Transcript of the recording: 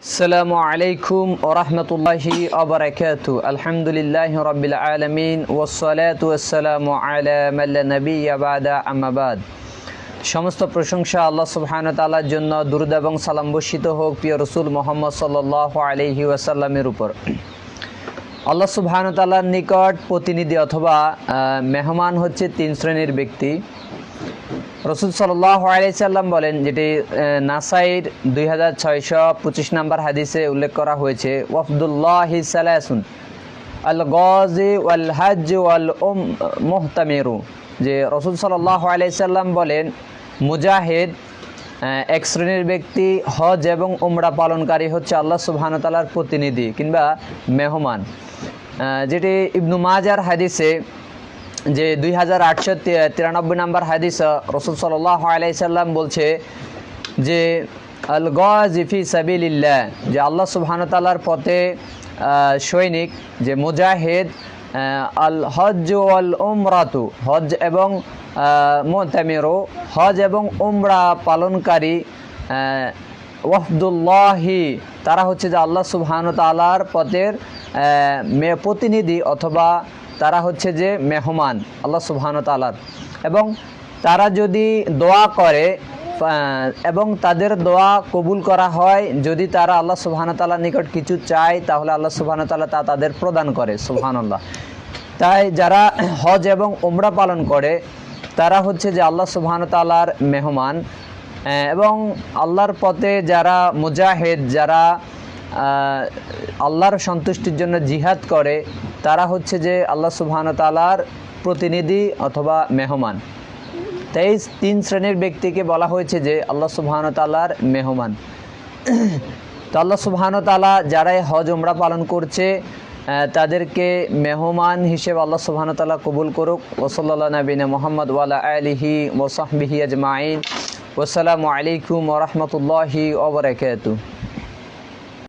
আসসালামু আলাইকুম ওয়া রাহমাতুল্লাহি ওয়া বারাকাতুহু। আলহামদুলিল্লাহি রাব্বিল আলামিন ওয়াসসালাতু ওয়াসসালামু আলা মান লা নাবিয়্যা বা'দা, আম্মা বা'দ। সমস্ত প্রশংসা আল্লাহ সুবহানাহু ওয়া তাআলার জন্য, দুরূদ এবং সালাম বর্ষিত হোক প্রিয় রাসূল মুহাম্মদ সাল্লাল্লাহু আলাইহি ওয়াসাল্লামের উপর। আল্লাহ সুবহানাহু ওয়া তাআলার নিকট প্রতিনিধি অথবা মেহমান হচ্ছে তিন শ্রেণীর ব্যক্তি। রসুল সাল্লাল্লাহু আলাইহি সাল্লাম বলেন, যেটি নাসাইর 2625 নম্বর হাদিসে উল্লেখ করা হয়েছে, ওয়াফদুল্লাহি সালাসুন আল গাজি ওয়াল হজ ওয়াল মুহতামিরু, যে রসুল সাল্লাল্লাহু আলাইহি সাল্লাম বলেন মুজাহিদ এক শ্রেণীর ব্যক্তি, হজ এবং উমরা পালনকারী হচ্ছে আল্লাহ সুবহানাহু ওয়া তাআলার প্রতিনিধি কিংবা মেহমান। যেটি ইবনু মাজার হাদিসে যে 2893 নম্বর হাদিস, রসুল সাল্লাল্লাহু আলাইহি সাল্লাম বলছে যে আল গাজি ফি সাবিলিল্লাহ, যে আল্লাহ সুবহানাহু ওয়া তাআলার পথে সৈনিক, যে মুজাহিদ, আল হজ ওয়াল উমরাতু, হজ এবং মুতামিরু, হজ এবং উমরা পালনকারী, ওয়াফদুল্লাহি, তারা হচ্ছে যে আল্লাহ সুবহানাহু ওয়া তাআলার পথের প্রতিনিধি অথবা তারা হচ্ছে যে মেহমান আল্লাহ সুবহানাহু ওয়া তাআলার। এবং তারা যদি দোয়া করে এবং তাদের দোয়া কবুল করা হয়, যদি তারা আল্লাহ সুবহানাহু ওয়া তাআলার নিকট কিছু চায়, তাহলে আল্লাহ সুবহানাহু ওয়া তাআলা তা তাদের প্রদান করে। সুবহানাল্লাহ। তাই যারা হজ এবং উমরা পালন করে তারা হচ্ছে যে আল্লাহ সুবহানাহু ওয়া তাআলার মেহমান। এবং আল্লাহর পথে যারা মুজাহিদ, যারা আল্লাহর সন্তুষ্টির জন্য জিহাদ করে, তারা হচ্ছে যে আল্লাহ সুবহানাহু ওয়া তাআলার প্রতিনিধি অথবা মেহমান। তাই তিন শ্রেণীর ব্যক্তিকে বলা হয়েছে যে আল্লাহ সুবহানাহু ওয়া তাআলার মেহমান। তো আল্লাহ সুবহানাহু ওয়া তাআলা যারাই হজ উমরা পালন করছে তাদেরকে মেহমান হিসেবে আল্লাহ সুবহানাহু ওয়া তাআলা কবুল করুক। ওয়া সাল্লাল্লাহু নবিনা মুহাম্মদ ওয়া আলা আলিহি ওয়া সাহবিহি আজমাইন। ওয়াসসালামু আলাইকুম ওয়া রাহমাতুল্লাহি ওয়া বারাকাতুহু।